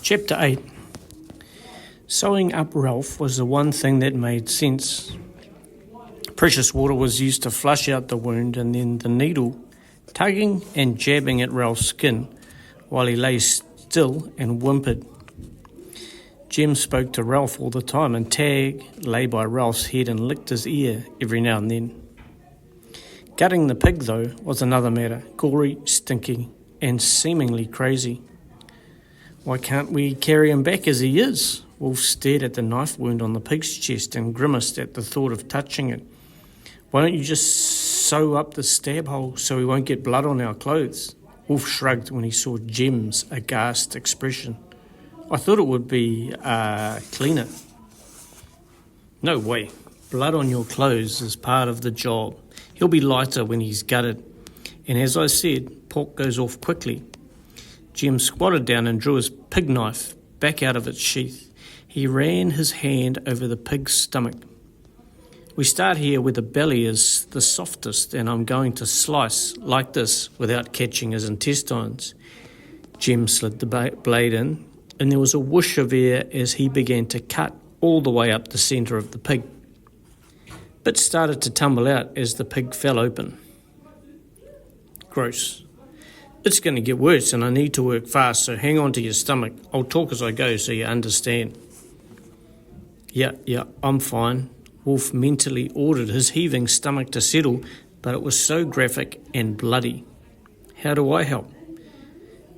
Chapter 8. Sewing up Ralph was the one thing that made sense. Precious water was used to flush out the wound, and then the needle tugging and jabbing at Ralph's skin while he lay still and whimpered. Jem spoke to Ralph all the time, and Tag lay by Ralph's head and licked his ear every now and then. Gutting the pig, though, was another matter, gory, stinky, and seemingly crazy. "Why can't we carry him back as he is?" Wolf stared at the knife wound on the pig's chest and grimaced at the thought of touching it. "Why don't you just sew up the stab hole so we won't get blood on our clothes?" Wolf shrugged when he saw Jem's aghast expression. "I thought it would be, cleaner." "No way. Blood on your clothes is part of the job. He'll be lighter when he's gutted. And as I said, pork goes off quickly." Jem squatted down and drew his pig knife back out of its sheath. He ran his hand over the pig's stomach. "We start here where the belly is the softest, and I'm going to slice like this without catching his intestines." Jem slid the blade in, and there was a whoosh of air as he began to cut all the way up the centre of the pig. Bits started to tumble out as the pig fell open. "Gross. It's going to get worse, and I need to work fast, so hang on to your stomach. I'll talk as I go so you understand." Yeah, I'm fine." Wolf mentally ordered his heaving stomach to settle, but it was so graphic and bloody. "How do I help?"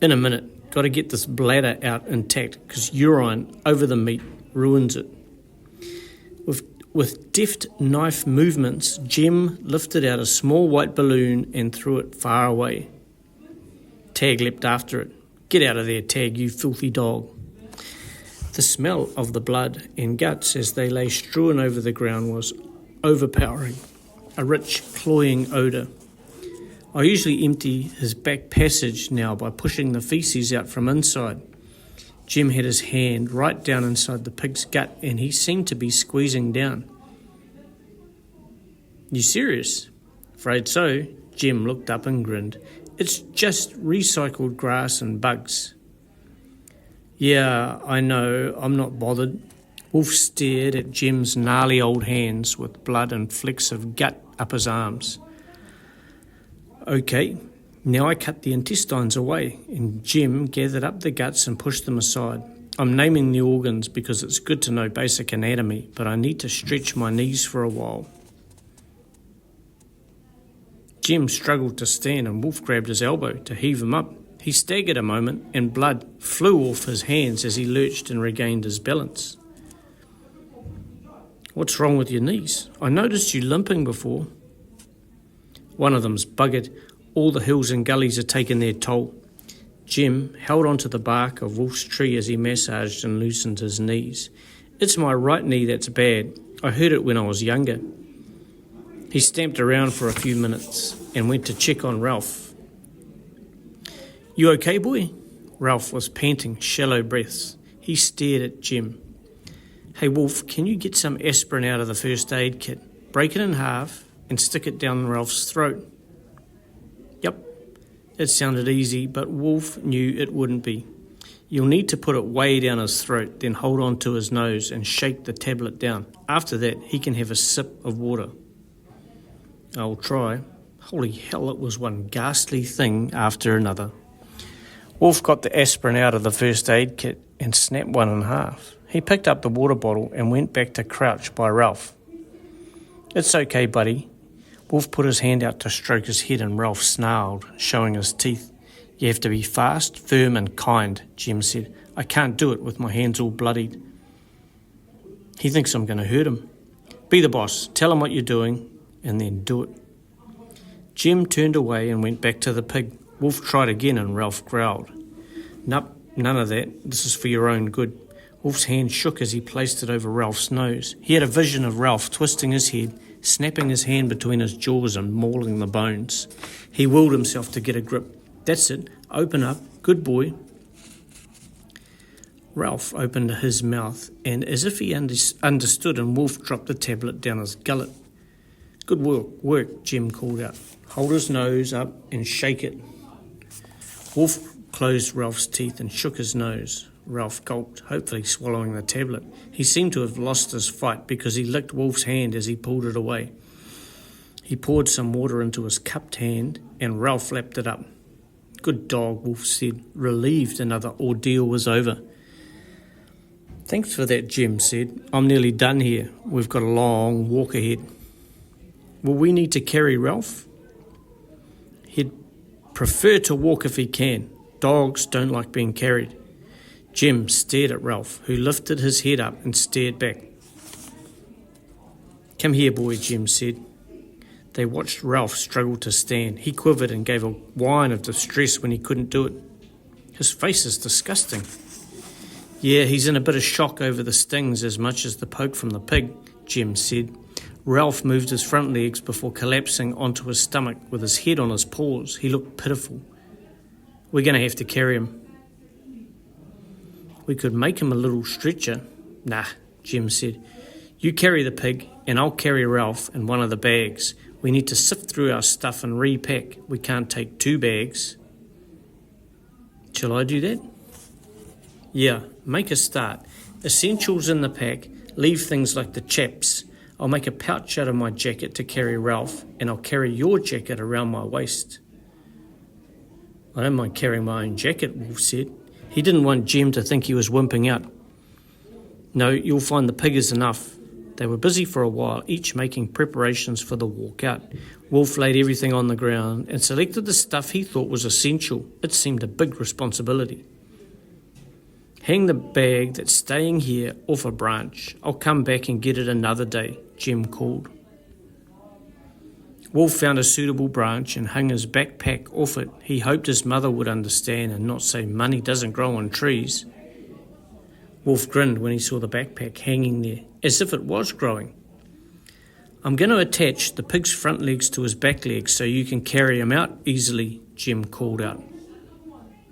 "In a minute. Got to get this bladder out intact, because urine over the meat ruins it." With deft knife movements, Jem lifted out a small white balloon and threw it far away. Tag leapt after it. "Get out of there, Tag, you filthy dog." The smell of the blood and guts as they lay strewn over the ground was overpowering, a rich, cloying odour. I usually empty his back passage now by pushing the faeces out from inside. Jem had his hand right down inside the pig's gut, and he seemed to be squeezing down. "You serious?" "Afraid so." Jem looked up and grinned. "It's just recycled grass and bugs." "Yeah, I know. I'm not bothered." Wolf stared at Jem's gnarly old hands with blood and flecks of gut up his arms. "Okay, now I cut the intestines away," and Jem gathered up the guts and pushed them aside. "I'm naming the organs because it's good to know basic anatomy, but I need to stretch my knees for a while." Jem struggled to stand, and Wolf grabbed his elbow to heave him up. He staggered a moment, and blood flew off his hands as he lurched and regained his balance. "What's wrong with your knees? I noticed you limping before." "One of them's buggered. All the hills and gullies are taking their toll." Jem held onto the bark of Wolf's tree as he massaged and loosened his knees. "It's my right knee that's bad. I hurt it when I was younger." He stamped around for a few minutes and went to check on Ralph. "You okay, boy?" Ralph was panting shallow breaths. He stared at Jem. "Hey, Wolf, can you get some aspirin out of the first aid kit? Break it in half and stick it down Ralph's throat." "Yep." It sounded easy, but Wolf knew it wouldn't be. "You'll need to put it way down his throat, then hold on to his nose and shake the tablet down. After that, he can have a sip of water." "I'll try." Holy hell, it was one ghastly thing after another. Wolf got the aspirin out of the first aid kit and snapped one in half. He picked up the water bottle and went back to crouch by Ralph. "It's okay, buddy." Wolf put his hand out to stroke his head, and Ralph snarled, showing his teeth. "You have to be fast, firm and kind," Jem said. "I can't do it with my hands all bloodied." "He thinks I'm going to hurt him." "Be the boss. Tell him what you're doing, and then do it." Jem turned away and went back to the pig. Wolf tried again, and Ralph growled. "Nup, none of that. This is for your own good." Wolf's hand shook as he placed it over Ralph's nose. He had a vision of Ralph twisting his head, snapping his hand between his jaws and mauling the bones. He willed himself to get a grip. "That's it. Open up. Good boy." Ralph opened his mouth, and as if he understood, and Wolf dropped the tablet down his gullet. "Good work," Jem called out. "Hold his nose up and shake it." Wolf closed Ralph's teeth and shook his nose. Ralph gulped, hopefully swallowing the tablet. He seemed to have lost his fight because he licked Wolf's hand as he pulled it away. He poured some water into his cupped hand and Ralph lapped it up. "Good dog," Wolf said, relieved another ordeal was over. "Thanks for that," Jim said. "I'm nearly done here. We've got a long walk ahead." "Will we need to carry Ralph?" "He'd prefer to walk if he can. Dogs don't like being carried." Jim stared at Ralph, who lifted his head up and stared back. "Come here, boy," Jim said. They watched Ralph struggle to stand. He quivered and gave a whine of distress when he couldn't do it. "His face is disgusting." "Yeah, he's in a bit of shock over the stings as much as the poke from the pig," Jim said. Ralph moved his front legs before collapsing onto his stomach with his head on his paws. He looked pitiful. "We're going to have to carry him." "We could make him a little stretcher." "Nah," Jim said. "You carry the pig and I'll carry Ralph in one of the bags. We need to sift through our stuff and repack. We can't take 2 bags. "Shall I do that?" "Yeah, make a start. Essentials in the pack. Leave things like the chaps. I'll make a pouch out of my jacket to carry Ralph, and I'll carry your jacket around my waist." "I don't mind carrying my own jacket," Wolf said. He didn't want Jim to think he was wimping out. "No, you'll find the pig is enough." They were busy for a while, each making preparations for the walk out. Wolf laid everything on the ground and selected the stuff he thought was essential. It seemed a big responsibility. "Hang the bag that's staying here off a branch. I'll come back and get it another day," Jim called. Wolf found a suitable branch and hung his backpack off it. He hoped his mother would understand and not say money doesn't grow on trees. Wolf grinned when he saw the backpack hanging there, as if it was growing. "I'm going to attach the pig's front legs to his back legs so you can carry him out easily," Jim called out.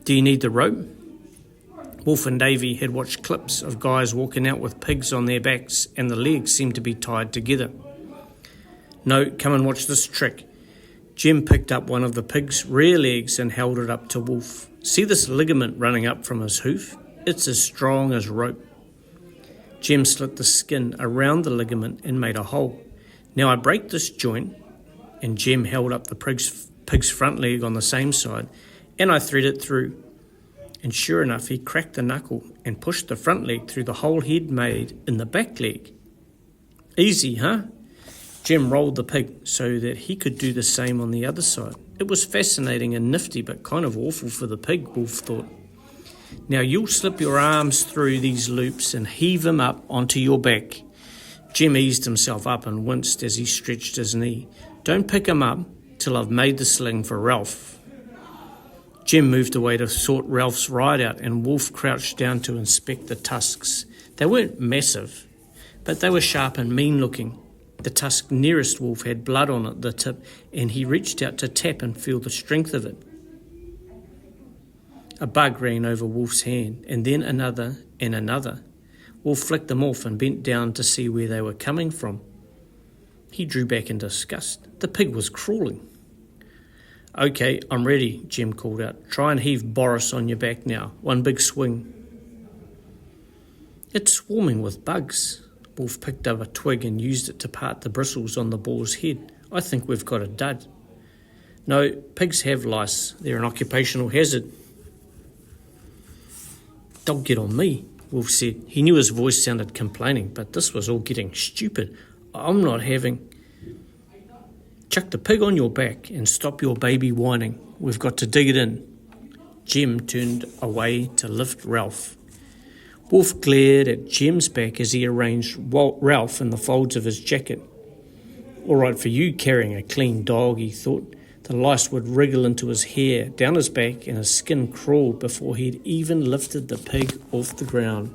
"Do you need the rope?" Wolf and Davy had watched clips of guys walking out with pigs on their backs and the legs seemed to be tied together. "No, come and watch this trick." Jim picked up one of the pig's rear legs and held it up to Wolf. "See this ligament running up from his hoof? It's as strong as rope." Jim slit the skin around the ligament and made a hole. "Now I break this joint," and Jim held up the pig's front leg on the same side, "and I thread it through." And sure enough, he cracked the knuckle and pushed the front leg through the hole he'd made in the back leg. "Easy, huh?" Jim rolled the pig so that he could do the same on the other side. It was fascinating and nifty, but kind of awful for the pig, Wolf thought. "Now you'll slip your arms through these loops and heave him up onto your back." Jim eased himself up and winced as he stretched his knee. "Don't pick him up till I've made the sling for Ralph." Jim moved away to sort Ralph's ride out and Wolf crouched down to inspect the tusks. They weren't massive, but they were sharp and mean looking. The tusk nearest Wolf had blood on it, the tip, and he reached out to tap and feel the strength of it. A bug ran over Wolf's hand, and then another and another. Wolf flicked them off and bent down to see where they were coming from. He drew back in disgust. The pig was crawling. "Okay, I'm ready," Jim called out. "Try and heave Boris on your back now. One big swing." "It's swarming with bugs." Wolf picked up a twig and used it to part the bristles on the boar's head. "I think we've got a dud." "No, pigs have lice. They're an occupational hazard." "Don't get on me," Wolf said. He knew his voice sounded complaining, but this was all getting stupid. "I'm not having—" "Chuck the pig on your back and stop your baby whining. We've got to dig it in." Jim turned away to lift Ralph. Wolf glared at Jim's back as he arranged Ralph in the folds of his jacket. "All right for you carrying a clean dog," he thought. The lice would wriggle into his hair, down his back, and his skin crawled before he'd even lifted the pig off the ground.